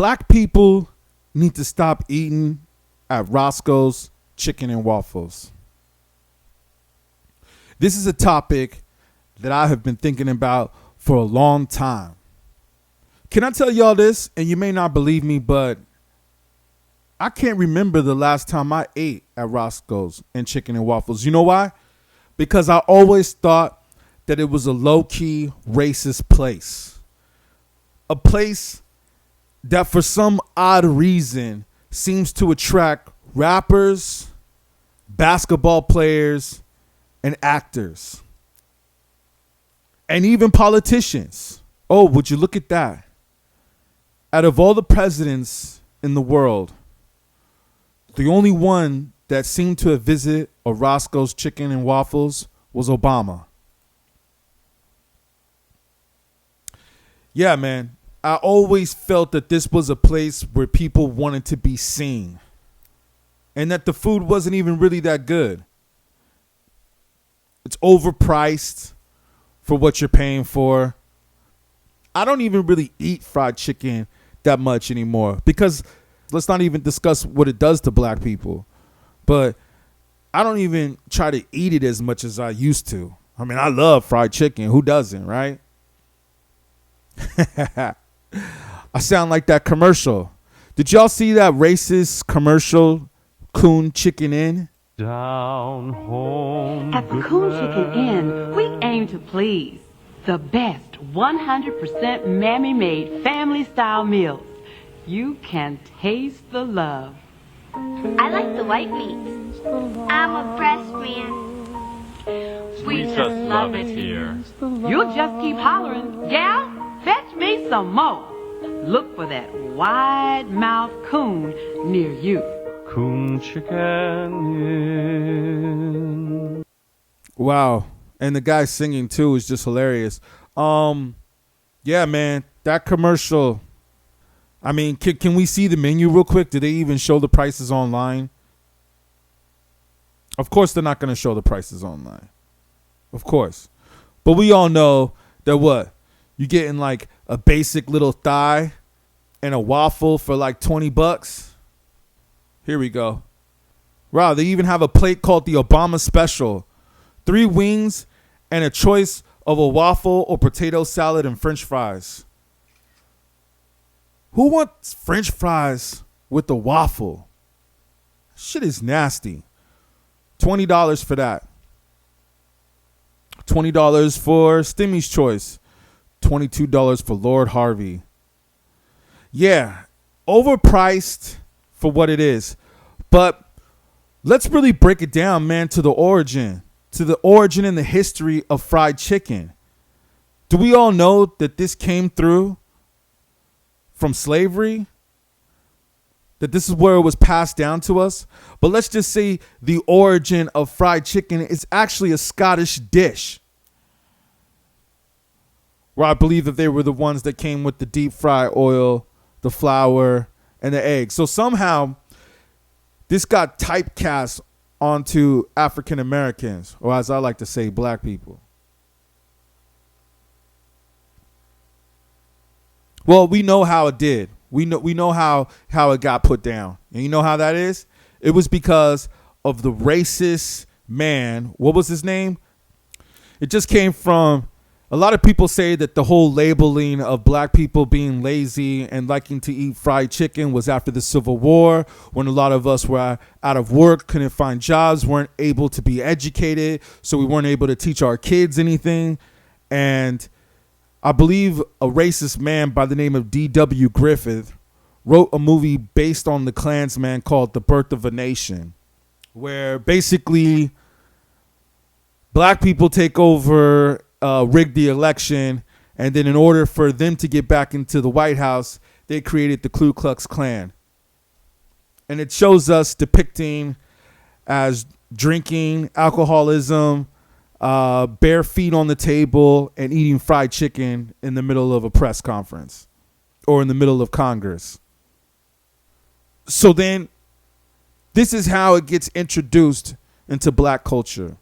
black people need to stop eating at Roscoe's Chicken and Waffles? This is a topic that I have been thinking about for a long time. Can I tell y'all this? And you may not believe me, but I can't remember the last time I ate at Roscoe's and Chicken and Waffles. You know why? Because I always thought that it was a low-key racist place. A place that for some odd reason seems to attract rappers, basketball players, and actors. And even politicians. Oh, would you look at that? Out of all the presidents in the world, the only one that seemed to have visited a Roscoe's Chicken and Waffles was Obama. Yeah, man. I always felt that this was a place where people wanted to be seen. And that the food wasn't even really that good. It's overpriced for what you're paying for. I don't even really eat fried chicken that much anymore, because let's not even discuss what it does to black people. But I don't even try to eat it as much as I used to. I mean, I love fried chicken. Who doesn't, right? I sound like that commercial. Did y'all see that racist commercial, Coon Chicken Inn? Down home. At the Coon Chicken Inn, we aim to please. The best 100% mammy-made family-style meals. You can taste the love. I like the white meat. I'm a breast man. We just love it here. You'll just keep hollering, gal, fetch me some more. Look for that wide-mouthed coon near you. Coon Chicken Inn. Wow. And the guy singing too is just hilarious. Yeah, man, that commercial. I mean, can we see the menu real quick? Do they even show the prices online? Of course they're not going to show the prices online. Of course. But we all know that what? You getting like a basic little thigh and a waffle for like $20. Here we go. Wow, they even have a plate called the Obama Special. 3 wings and a choice of a waffle or potato salad and French fries. Who wants French fries with the waffle? Shit is nasty. $20 for that. $20 for Stimmy's Choice. $22 for Lord Harvey. Yeah, overpriced for what it is. But let's really break it down, man, to the origin. To the origin and the history of fried chicken. Do we all know that this came through from slavery? That this is where it was passed down to us? But let's just say the origin of fried chicken is actually a Scottish dish. Where I believe that they were the ones that came with the deep fry oil, the flour, and the egg. So somehow this got typecast onto African Americans, or as I like to say, black people. Well, we know how it did. We know how it got put down. And you know how that is? It was because of the racist man. What was his name? It just came from, a lot of people say that the whole labeling of black people being lazy and liking to eat fried chicken was after the Civil War, when a lot of us were out of work, couldn't find jobs, weren't able to be educated, so we weren't able to teach our kids anything. And I believe a racist man by the name of D.W. Griffith wrote a movie based on the Klansman called The Birth of a Nation, where basically black people take over, rigged the election, and then in order for them to get back into the White House, they created the Ku Klux Klan. And it shows us depicting as drinking, alcoholism, bare feet on the table, and eating fried chicken in the middle of a press conference or in the middle of Congress. So then this is how it gets introduced into black culture.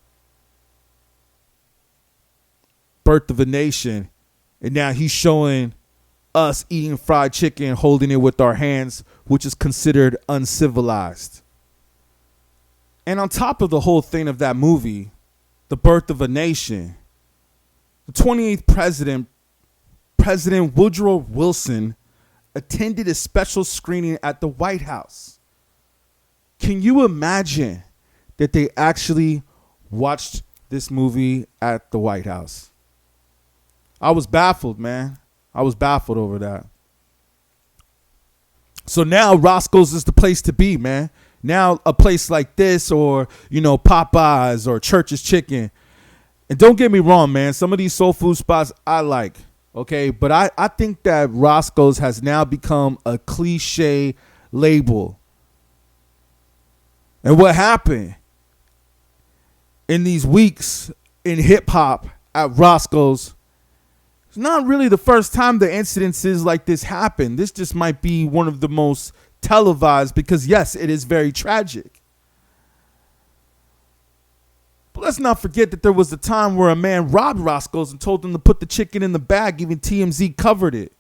Birth of a Nation. And now he's showing us eating fried chicken, holding it with our hands, which is considered uncivilized. And on top of the whole thing of that movie, The Birth of a Nation, the 28th president, President Woodrow Wilson, attended a special screening at the White House. Can you imagine that they actually watched this movie at the White House? I was baffled, man. I was baffled over that. So now Roscoe's is the place to be, man. Now a place like this, or, you know, Popeyes or Church's Chicken. And don't get me wrong, man. Some of these soul food spots I like, okay? But I think that Roscoe's has now become a cliche label. And what happened in these weeks in hip hop at Roscoe's, it's not really the first time the incidences like this happen. This just might be one of the most televised because, yes, it is very tragic. But let's not forget that there was a time where a man robbed Roscoe's and told them to put the chicken in the bag. Even TMZ covered it.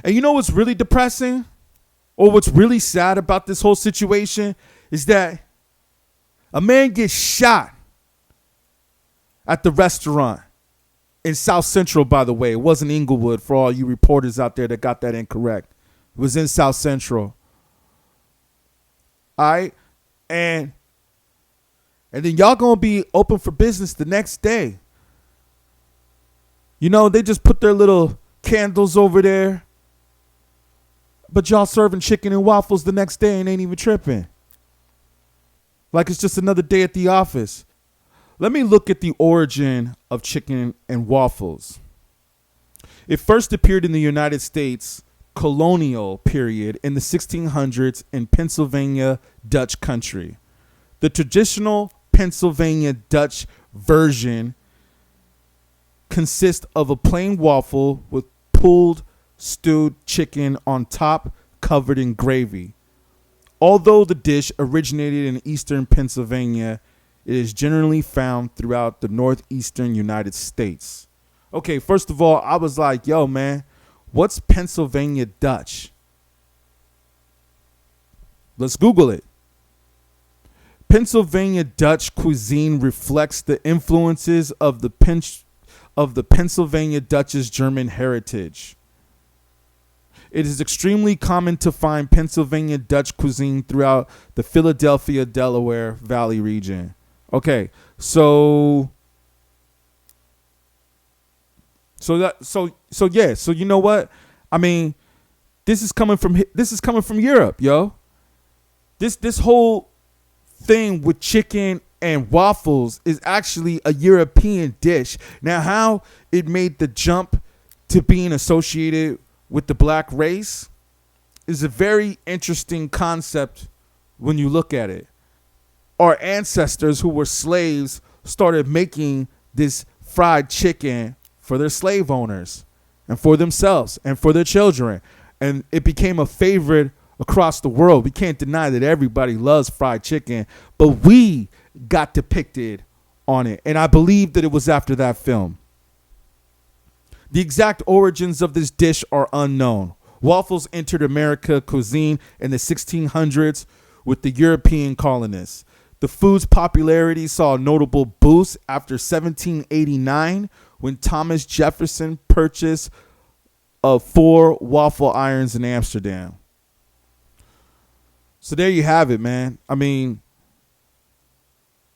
And you know what's really depressing, or what's really sad about this whole situation, is that a man gets shot at the restaurant in South Central, by the way. It wasn't Inglewood, for all you reporters out there that got that incorrect. It was in South Central. All right? And then y'all gonna be open for business the next day. You know, they just put their little candles over there, but y'all serving chicken and waffles the next day and ain't even tripping. Like it's just another day at the office. Let me look at the origin of chicken and waffles. It first appeared in the United States colonial period in the 1600s in Pennsylvania Dutch country. The traditional Pennsylvania Dutch version consists of a plain waffle with pulled stewed chicken on top, covered in gravy. Although the dish originated in eastern Pennsylvania, it is generally found throughout the northeastern United States. Okay, first of all, I was like, yo, man, what's Pennsylvania Dutch? Let's Google it. Pennsylvania Dutch cuisine reflects the influences of the Pennsylvania Dutch's German heritage. It is extremely common to find Pennsylvania Dutch cuisine throughout the Philadelphia, Delaware Valley region. Okay, so you know what? I mean, this is coming from Europe, yo. This whole thing with chicken and waffles is actually a European dish. Now, how it made the jump to being associated with the black race is a very interesting concept when you look at it. Our ancestors who were slaves started making this fried chicken for their slave owners and for themselves and for their children. And it became a favorite across the world. We can't deny that everybody loves fried chicken, but we got depicted on it. And I believe that it was after that film. The exact origins of this dish are unknown. Waffles entered American cuisine in the 1600s with the European colonists. The food's popularity saw a notable boost after 1789 when Thomas Jefferson purchased 4 waffle irons in Amsterdam. So there you have it, man. I mean,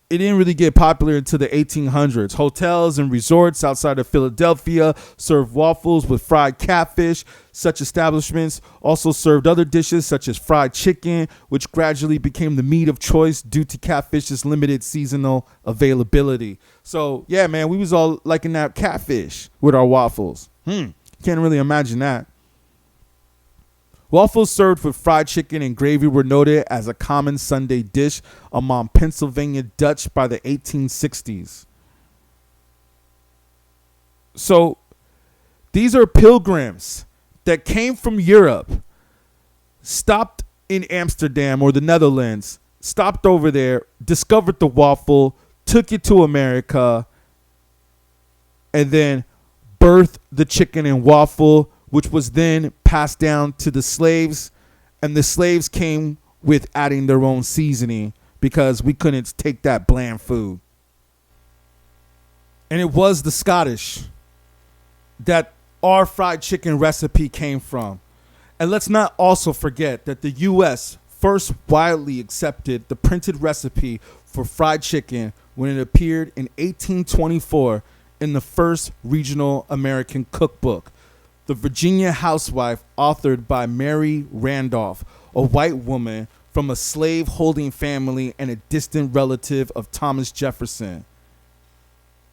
it didn't really get popular until the 1800s. Hotels and resorts outside of Philadelphia served waffles with fried catfish. Such establishments also served other dishes such as fried chicken, which gradually became the meat of choice due to catfish's limited seasonal availability. So, yeah, man, we was all liking that catfish with our waffles. Can't really imagine that. Waffles served with fried chicken and gravy were noted as a common Sunday dish among Pennsylvania Dutch by the 1860s. So these are pilgrims that came from Europe, stopped in Amsterdam or the Netherlands, stopped over there, discovered the waffle, took it to America, and then birthed the chicken and waffle, which was then passed down to the slaves. And the slaves came with adding their own seasoning because we couldn't take that bland food. And it was the Scottish that our fried chicken recipe came from. And let's not also forget that the U.S. first widely accepted the printed recipe for fried chicken when it appeared in 1824 in the first regional American cookbook, The Virginia Housewife, authored by Mary Randolph, a white woman from a slave-holding family and a distant relative of Thomas Jefferson.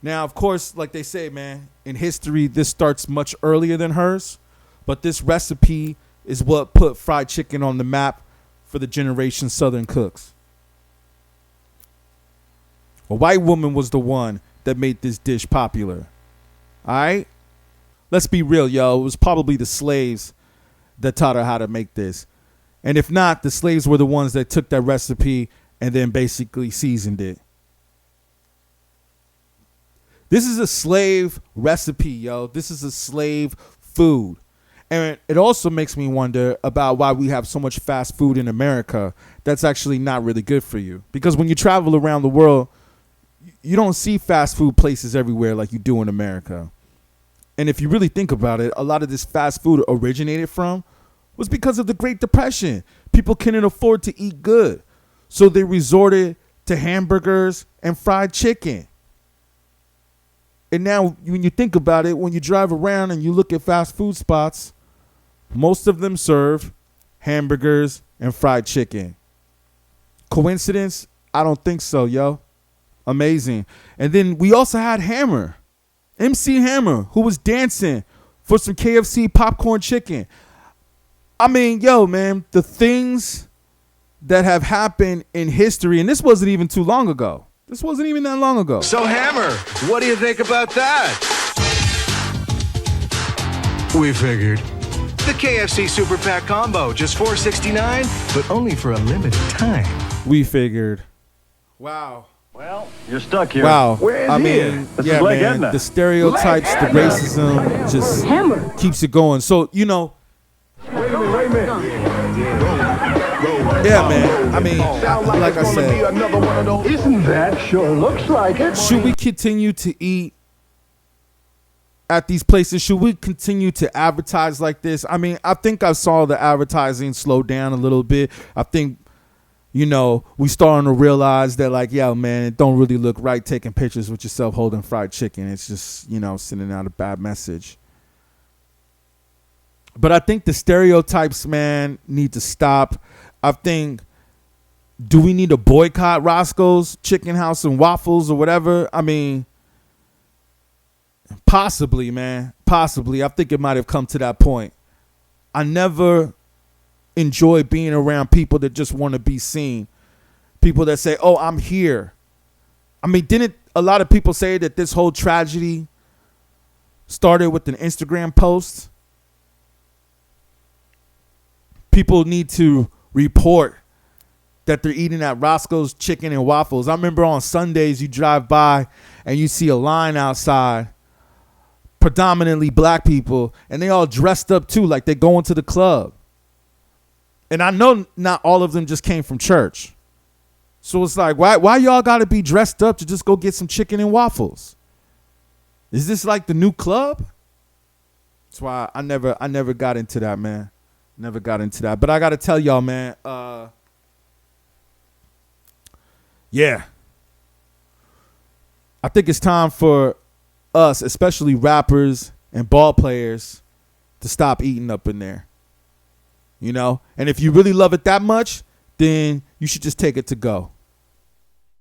Now, of course, like they say, man, in history, this starts much earlier than hers, but this recipe is what put fried chicken on the map for the generation Southern cooks. A white woman was the one that made this dish popular. All right? Let's be real, yo. It was probably the slaves that taught her how to make this. And if not, the slaves were the ones that took that recipe and then basically seasoned it. This is a slave recipe, yo. This is a slave food. And it also makes me wonder about why we have so much fast food in America that's actually not really good for you. Because when you travel around the world, you don't see fast food places everywhere like you do in America. And if you really think about it, a lot of this fast food originated from was because of the Great Depression. People couldn't afford to eat good, so they resorted to hamburgers and fried chicken. And now when you think about it, when you drive around and you look at fast food spots, most of them serve hamburgers and fried chicken. Coincidence? I don't think so, yo. Amazing. And then we also had Hammer, MC Hammer, who was dancing for some KFC popcorn chicken. I mean, yo, man, the things that have happened in history, and this wasn't even too long ago. This wasn't even that long ago. So, Hammer, what do you think about that? We figured. The KFC Super Pack Combo, just $4.69, but only for a limited time. We figured. Wow. Well, you're stuck here. Wow. I mean, yeah, man, the stereotypes, the racism just keeps it going. So, you know. Wait a minute. Yeah, man. I mean, like I said, Isn't that sure looks like it? should we continue to eat at these places? Should we continue to advertise like this? I mean, I think I saw the advertising slow down a little bit. I think, you know, we starting to realize that, like, yeah, man, it don't really look right taking pictures with yourself holding fried chicken. It's just, you know, sending out a bad message. But I think the stereotypes, man, need to stop. I think, do we need to boycott Roscoe's Chicken House and Waffles or whatever? I mean, possibly, man. Possibly. I think it might have come to that point. I never enjoy being around people that just want to be seen. People that say, oh, I'm here. I mean, didn't a lot of people say that this whole tragedy started with an Instagram post? People need to report that they're eating at Roscoe's Chicken and Waffles. I remember on Sundays you drive by and you see a line outside, predominantly black people, and they all dressed up too, like they're going to the club. And I know not all of them just came from church. So it's like, why y'all got to be dressed up to just go get some chicken and waffles? Is this like the new club? That's why I never got into that, man. Never got into that. But I got to tell y'all, man, yeah. I think it's time for us, especially rappers and ball players, to stop eating up in there. You know? And if you really love it that much, then you should just take it to go.